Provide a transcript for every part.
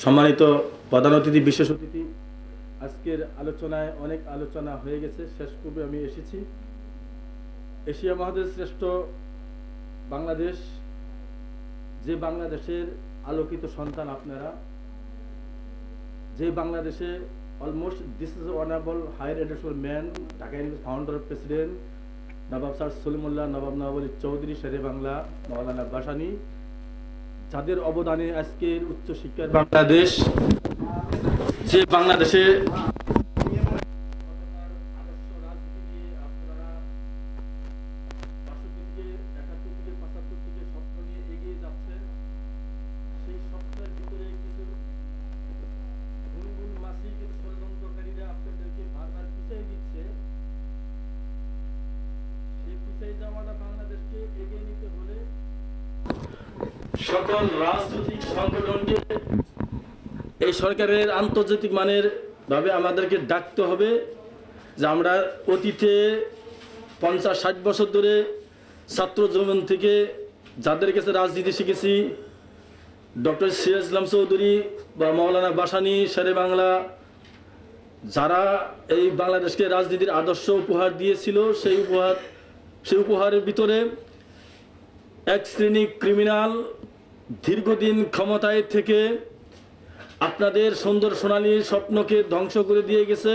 সম্মানিত প্রধান অতিথি, বিশেষ অতিথি, আজকের আলোচনায় অনেক আলোচনা হয়ে গেছে। শেষ পর্বে আমি এসেছি। এশিয়া মহাদেশের শ্রেষ্ঠ বাংলাদেশ, যে বাংলাদেশের আলোকিত সন্তান আপনারা, যে বাংলাদেশে almost this is honourable higher education man, Dhaka university founder president Nawab sir Salimullah, Nawab Nawab Ali Chowdhury, Shere Bangla Maulana Bhasani, যাদের অবদানে আজকের উচ্চশিক্ষার বাংলাদেশ, যে বাংলাদেশে সকল রাজনৈতিক সংগঠনকে এই সরকারের আন্তর্জাতিক মানের ভাবে আমাদেরকে ডাকতে হবে যে আমরা অতীতে 50-60 বছর ধরে ছাত্র জীবন থেকে যাদের কাছে রাজনীতি শিখেছি, ডক্টর সিরাজ ইসলাম চৌধুরী বা মৌলানা ভাসানী, শেরে বাংলা, যারা এই বাংলাদেশকে রাজনীতির আদর্শ উপহার দিয়েছিল, সেই উপহারের ভিতরে এক শ্রেণী ক্রিমিনাল দীর্ঘদিন ক্ষমতায় থেকে আপনাদের সুন্দর সোনালী স্বপ্নকে ধ্বংস করে দিয়ে গেছে।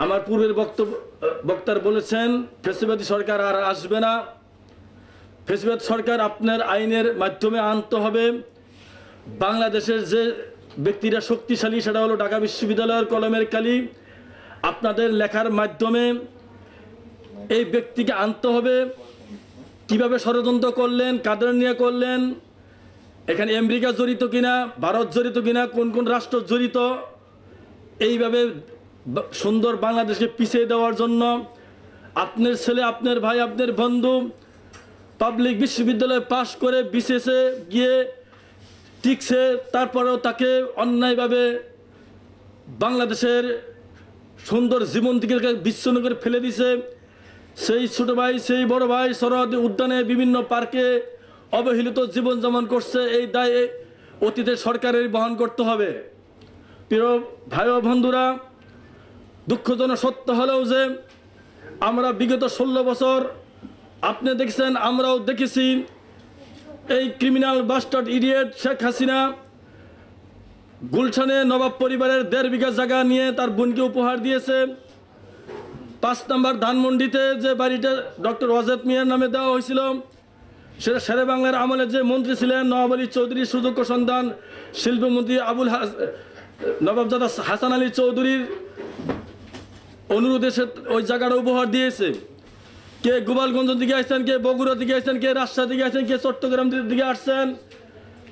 আমার পূর্বের বক্তার বলেছেন ফ্যাসিবাদী সরকার আর আসবে না। ফ্যাসিবাদ সরকার আপনার আইনের মাধ্যমে আনতে হবে। বাংলাদেশের যে ব্যক্তিরা শক্তিশালী, সেটা হলো ঢাকা বিশ্ববিদ্যালয়ের কলমের কালি। আপনাদের লেখার মাধ্যমে এই ব্যক্তিকে আনতে হবে। কিভাবে ষড়যন্ত্র করলেন, কাদের নিয়ে করলেন, এখানে আমেরিকা জড়িত কিনা, ভারত জড়িত কিনা, কোন কোন রাষ্ট্র জড়িত, এইভাবে সুন্দর বাংলাদেশকে পিছিয়ে দেওয়ার জন্য আপনার ছেলে, আপনার ভাই, আপনার বন্ধু পাবলিক বিশ্ববিদ্যালয়ে পাশ করে বিসিএসে গিয়ে টিকছে, তারপরেও তাকে অন্যায়ভাবে বাংলাদেশের সুন্দর জীবন থেকে বিচ্ছিন্ন করে ফেলে দিছে। সেই ছোট ভাই, সেই বড় ভাই সরহদি উদ্যানে, বিভিন্ন পার্কে অবহেলিত জীবনযাপন করছে। এই দায় অতীতের সরকারের বহন করতে হবে। প্রিয় ভাই ও বন্ধুরা, দুঃখজনক সত্য হলেও যে আমরা বিগত 16 বছর আপনি দেখছেন, আমরাও দেখেছি, এই criminal bastard idiot Sheikh Hasina গুলশানে নবাব পরিবারের 1.5 বিঘা জায়গা নিয়ে তার বোনকে উপহার দিয়েছে। 5 নম্বর ধানমন্ডিতে যে বাড়িটা ডক্টর ওয়াজেদ মিয়ার নামে দেওয়া হয়েছিল, সেটা শেরে বাংলার আমলে যে মন্ত্রী ছিলেন নওয়াব আলী চৌধুরীর সুযোগ্য সন্তান শিল্পমন্ত্রী নবাবজাদা হাসান আলী চৌধুরীর অনুরোধে সে ওই জায়গাটা উপহার দিয়েছে। কে গোপালগঞ্জ দিকে আসছেন, কে বগুড়া দিকে আসছেন, কে রাজশাহী দিকে আসছেন, কে চট্টগ্রাম দিকে আসছেন,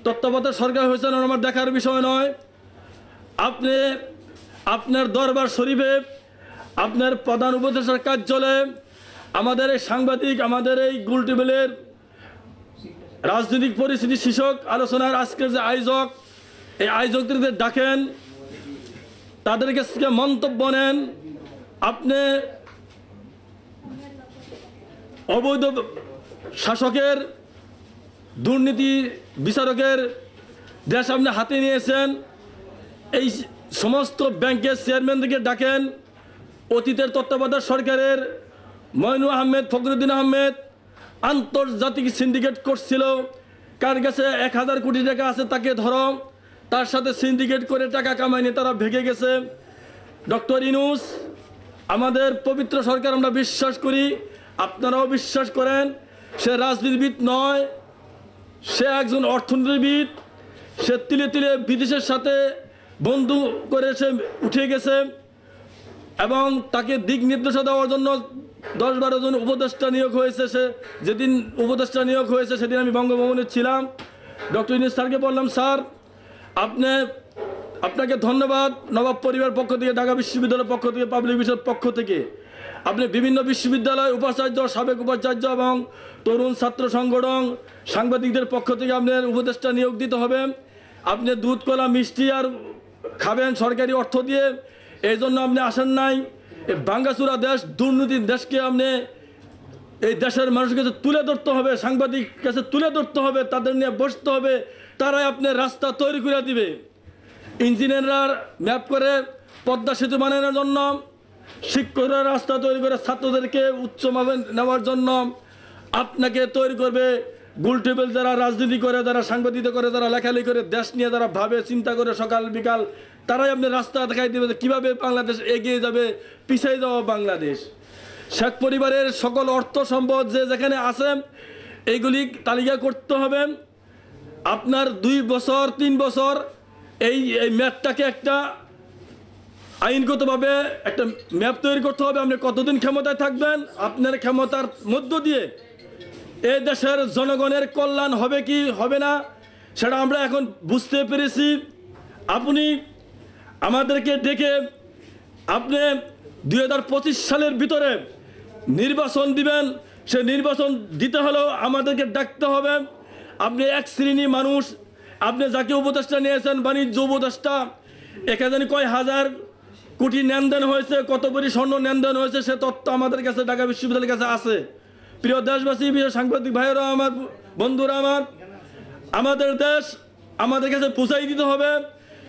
তত্ত্বাবধায়ক সরকার হয়েছেন, আমার দেখার বিষয় নয়। আপনি আপনার দরবার শরীফে, আপনার প্রধান উপদেষ্টার কার্যালয়ে আমাদের এই সাংবাদিক, আমাদের এই গোলটেবিলের রাজনৈতিক পরিস্থিতি শীর্ষক আলোচনার আজকের যে আয়োজক, এই আয়োজকদের ডাকেন, তাদের কাছ থেকে মন্তব্য নেন। আপনি অবৈধ শাসকের, দুর্নীতি বিচারকের দেশ আপনি হাতে নিয়েছেন। এই সমস্ত ব্যাংকের চেয়ারম্যানদেরকে ডাকেন। অতীতের তত্ত্বাবধায়ক সরকারের মইনু আহমেদ, ফখরুদ্দিন আহমেদ আন্তর্জাতিক সিন্ডিকেট করছিল। কার কাছে 1000 কোটি টাকা আছে তাকে ধরো, তার সাথে সিন্ডিকেট করে টাকা কামায়নি, তারা ভেঙে গেছে। ডক্টর ইউনূস আমাদের পবিত্র সরকার, আমরা বিশ্বাস করি, আপনারাও বিশ্বাস করেন। সে রাজনীতিবিদ নয়, সে একজন অর্থনীতিবিদ। সে তিলে তিলে বিদেশের সাথে বন্ধু করে সে উঠে গেছে এবং তাকে দিক নির্দেশনা দেওয়ার জন্য 10-12 জন উপদেষ্টা নিয়োগ হয়েছে। সে যেদিন উপদেষ্টা নিয়োগ হয়েছে সেদিন আমি বঙ্গভবনে ছিলাম। ডক্টর ইউনূস স্যারকে বললাম, স্যার আপনাকে ধন্যবাদ নবাব পরিবার পক্ষ থেকে, ঢাকা বিশ্ববিদ্যালয়ের পক্ষ থেকে, পাবলিক বিশ্ববিদ্যালয়ের পক্ষ থেকে। আপনি বিভিন্ন বিশ্ববিদ্যালয় উপাচার্য, সাবেক উপাচার্য এবং তরুণ ছাত্র সংগঠন, সাংবাদিকদের পক্ষ থেকে আপনার উপদেষ্টা নিয়োগ দিতে হবে। আপনি দুধ, কলা, মিষ্টি আর খাবেন সরকারি অর্থ দিয়ে, এই জন্য আপনি আসেন নাই। এই ভাঙ্গাচুরা দেশ, দুর্নীতির দেশকে আপনি এই দেশের মানুষের কাছে তুলে ধরতে হবে, সাংবাদিক কাছে তুলে ধরতে হবে, তাদের নিয়ে বসতে হবে, তারাই আপনার রাস্তা তৈরি করে দিবে। ইঞ্জিনিয়াররা ম্যাপ করে পদ্মা সেতু বানানোর জন্য, শিক্ষকরা রাস্তা তৈরি করে ছাত্রদেরকে উচ্চভাবে নেওয়ার জন্য, আপনাকে তৈরি করবে গোলটেবিল যারা রাজনীতি করে, যারা সাংবাদিকতা করে, যারা লেখালেখি করে, দেশ নিয়ে যারা ভাবে চিন্তা করে সকাল বিকাল, তারাই আপনি রাস্তা দেখাই দেবে কীভাবে বাংলাদেশ এগিয়ে যাবে, পিছিয়ে যাওয়া বাংলাদেশ। শেখ পরিবারের সকল অর্থ সম্পদ যে যেখানে আছে এইগুলি তালিকা করতে হবে। আপনার 2 বছর 3 বছর এই ম্যাপটাকে একটা আইনগতভাবে একটা ম্যাপ তৈরি করতে হবে। আপনি কতদিন ক্ষমতায় থাকবেন, আপনার ক্ষমতার মধ্য দিয়ে এই দেশের জনগণের কল্যাণ হবে কি হবে না সেটা আমরা এখন বুঝতে পেরেছি। আপনি আমাদেরকে ডেকে আপনি 2025 সালের ভিতরে নির্বাচন দিবেন, সে নির্বাচন দিতে হলেও আমাদেরকে ডাকতে হবে। আপনি এক শ্রেণী মানুষ, আপনি যাকে উপদেষ্টা নিয়েছেন বাণিজ্য উপদেষ্টা, এখানে কয় হাজার কোটি লেনদেন হয়েছে, কত কোটি স্বর্ণ লেনদেন হয়েছে সে তথ্য আমাদের কাছে ঢাকা বিশ্ববিদ্যালয়ের কাছে আছে। প্রিয় দেশবাসী, প্রিয় সাংবাদিক ভাইয়েরা, আমার বন্ধুরা, আমাদের দেশ আমাদের কাছে পৌঁছাই দিতে হবে।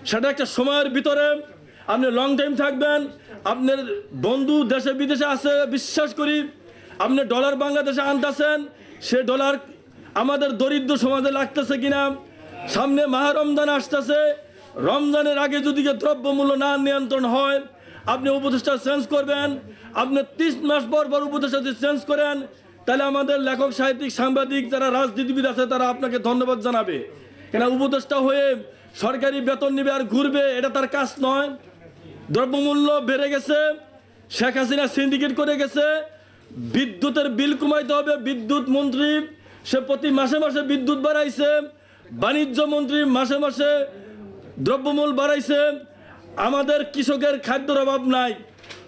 সেটা একটা সময়ের ভিতরে আপনি লং টাইম থাকবেন। আপনার বন্ধু দেশে বিদেশে আছে বিশ্বাস করি, আপনি ডলার বাংলাদেশে আনতেছেন, সে ডলার আমাদের দরিদ্র সমাজে লাগতেছে কিনা। সামনে মাহ রমজান আসতেছে, রমজানের আগে যদি দ্রব্যমূল্য না নিয়ন্ত্রণ হয়, আপনি উপদেষ্টা চেঞ্জ করবেন। আপনি 30 মাস পর পর উপদেষ্টা যদি চেঞ্জ করেন, তাহলে আমাদের লেখক, সাহিত্যিক, সাংবাদিক যারা রাজনীতিবিদ আছে তারা আপনাকে ধন্যবাদ জানাবে। কেন উপদেষ্টা হয়ে সরকারি বেতন নেবে আর ঘুরবে, এটা তার কাজ নয়। দ্রব্যমূল্য বেড়ে গেছে, শেখ হাসিনা সিন্ডিকেট করে গেছে, বিদ্যুতের বিল কমাইতে হবে। বিদ্যুৎ মন্ত্রী সে প্রতি মাসে মাসে বিদ্যুৎ বাড়াইছে, বাণিজ্য মন্ত্রী মাসে মাসে দ্রব্যমূল্য বাড়াইছে। আমাদের কৃষকের খাদ্যের অভাব নাই,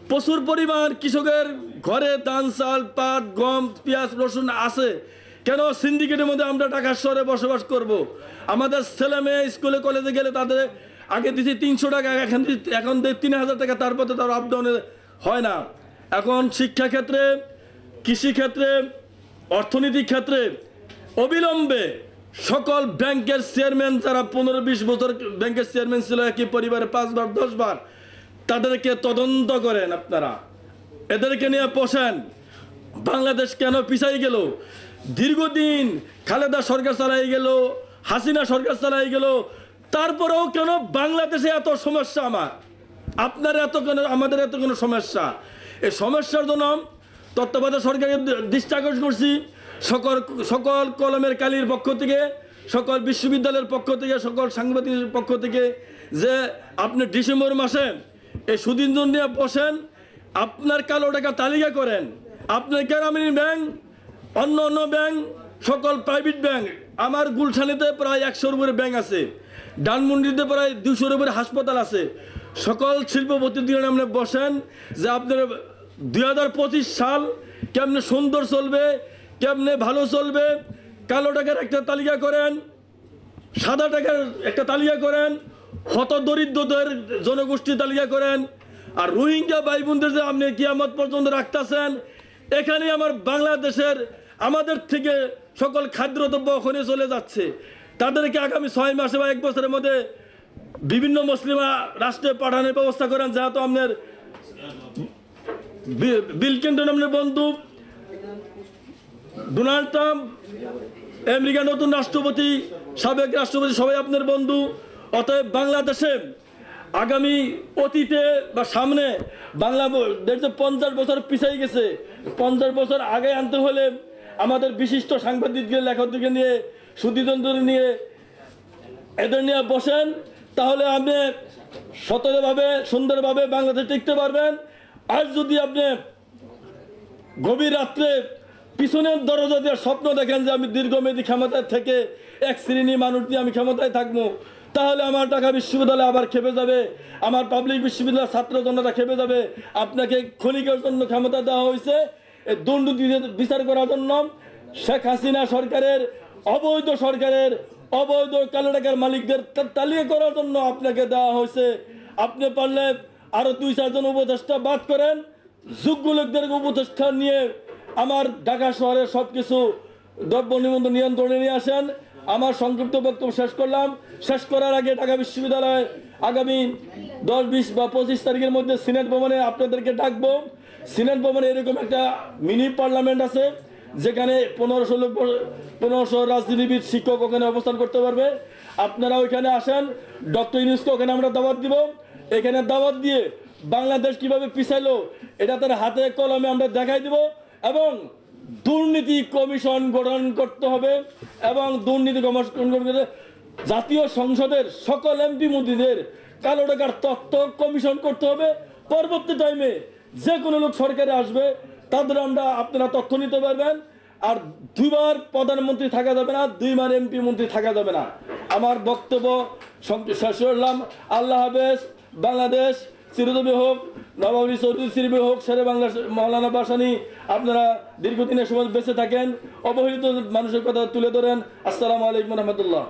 প্রচুর পরিমাণ কৃষকের ঘরে ধান, চাল, পাট, গম, পেঁয়াজ, রসুন আছে। কেন সিন্ডিকেটের মধ্যে আমরা ঢাকা শহরে বসবাস করব? আমাদের ছেলে মেয়ে স্কুলে কলেজে গেলে তাদের আগে দিচ্ছি 300 টাকা, এখন 3000 টাকা, তারপরে তার আপ ডাউনে হয় না। এখন শিক্ষাক্ষেত্রে, কৃষিক্ষেত্রে, অর্থনৈতিক ক্ষেত্রে অবিলম্বে সকল ব্যাংকের চেয়ারম্যান যারা 15-20 বছর ব্যাংকের চেয়ারম্যান ছিল একই পরিবারে 5 বার 10 বার, তাদেরকে তদন্ত করেন। আপনারা এদেরকে নিয়ে বসেন। বাংলাদেশ কেন পিছাই গেল? দীর্ঘদিন খালেদা সরকার চালাই গেল, হাসিনা সরকার চালাই গেল, তারপরেও কেন বাংলাদেশে এত সমস্যা? আপনার এত কেন, আমাদের এত কোনো সমস্যা? এই সমস্যার জন্য তত্ত্বাবধায়ক সরকারের দৃষ্টি আকর্ষণ করছি। সকল কলমের কালির পক্ষ থেকে, সকল বিশ্ববিদ্যালয়ের পক্ষ থেকে, সকল সাংবাদিকের পক্ষ থেকে যে আপনি ডিসেম্বর মাসে এই সুদিন নিয়ে বসেন, আপনার কালো টাকা তালিকা করেন। আপনার গ্রামীণ ব্যাংক, অন্য অন্য ব্যাংক, সকল প্রাইভেট ব্যাংক, আমার গুলশানেতে প্রায় 100-এর উপরে ব্যাংক আছে, ডানমন্ডিতে প্রায় 200-এর উপরে হাসপাতাল আছে। সকল শিল্পপতি দিয়ে আপনি বসেন যে আপনার 2025 সাল কেমনে সুন্দর চলবে, কেমনে ভালো চলবে। কালো টাকার একটা তালিকা করেন, সাদা টাকার একটা তালিকা করেন, হত দরিদ্রদের জনগোষ্ঠীর তালিকা করেন। আর রোহিঙ্গা ভাই বোনদের যে আপনি কিয়ামত পর্যন্ত রাখতেছেন, এখানে আমার বাংলাদেশের আমাদের থেকে সকল খাদ্যদ্রব্য ওখানে চলে যাচ্ছে। তাদেরকে আগামী 6 মাসে বা 1 বছরের মধ্যে বিভিন্ন মুসলিম রাষ্ট্রে পাঠানোর ব্যবস্থা করেন। যেহেতু আপনার বিল ক্লিন্টন আপনার বন্ধু, ডোনাল্ড ট্রাম্প আমেরিকার নতুন রাষ্ট্রপতি, সাবেক রাষ্ট্রপতি সবাই আপনার বন্ধু। অতএব বাংলাদেশে আগামী অতীতে বা সামনে বাংলাদেশ 50 বছর পিছিয়ে গেছে, 50 বছর আগে আনতে হলে আমাদের বিশিষ্ট সাংবাদিকদের, লেখকদেরকে নিয়ে, সুধীরচন্দ্র নিয়ে, এদের নিয়ে বসেন, তাহলে আপনি সততভাবে সুন্দরভাবে বাংলাদেশে টিকতে পারবেন। আজ যদি আপনি গভীর রাত্রে পিছনের দরজা দিয়ে স্বপ্ন দেখেন যে আমি দীর্ঘমেয়াদী ক্ষমতায় থেকে এক শ্রেণী মানুষ দিয়ে আমি ক্ষমতায় থাকবো, তাহলে আমার ঢাকা বিশ্ববিদ্যালয় আবার খেপে যাবে, আমার পাবলিক বিশ্ববিদ্যালয়ের ছাত্র জনতা খেপে যাবে। আপনাকে ক্ষণিকের জন্য ক্ষমতা দেওয়া হয়েছে এই দুর্নীতি বিচার করার জন্য। শেখ হাসিনা সরকারের, অবৈধ সরকারের, অবৈধ কালো টাকার মালিকদের তালিকা করার জন্য আপনাকে দেওয়া হয়েছে। আপনি পারলে আরও 2-4 জন উপদেষ্টা বাদ করেন, যোগ্য লোকদের উপদেষ্টা নিয়ে আমার ঢাকা শহরের সব কিছু দ্রব্য নিয়ন্ত্রণে নিয়ে আসেন। আমার সংক্ষিপ্ত বক্তব্য শেষ করলাম। শেষ করার আগে ঢাকা বিশ্ববিদ্যালয়ে আগামী 10, 20 বা 25 তারিখের মধ্যে সিনেট ভবনে আপনাদেরকে ডাকবো। সিনেট ভবনে এরকম একটা মিনি পার্লামেন্ট আছে, যেখানে 1500 রাজনীতিবিদ শিক্ষক ওখানে অবস্থান করতে পারবে। আপনারা ওইখানে আসেন, ডক্টর ইউনূসকে ওখানে আমরা দাওয়াত দিব। এখানে দাওয়াত দিয়ে বাংলাদেশ কিভাবে পিছাইলো এটা তার হাতে কলমে আমরা দেখাই দিব, এবং দুর্নীতি কমিশন গঠন করতে হবে, এবং দুর্নীতি কমিশন করতে জাতীয় সংসদের সকল এমপি মন্ত্রীদের কালো টাকার তথ্য কমিশন করতে হবে। পরবর্তী টাইমে যে কোনো লোক সরকারে আসবে তাদের আপনারা তথ্য নিতে পারবেন। আর 2 বার প্রধানমন্ত্রী থাকা যাবে না, 2 বার এমপি মন্ত্রী থাকা যাবে না। আমার বক্তব্য শেষ করলাম। আল্লাহ হাফেজ। বাংলাদেশ চিরজীবী হোক, নবাবী চৌধুরী চিরজীবী হোক, শেরে বাংলা মৌলানা ভাসানী আপনারা দীর্ঘদিনের সময় বেঁচে থাকেন, অবহেলিত মানুষের কথা তুলে ধরেন। আসসালামু আলাইকুম রহমতুল্লাহ।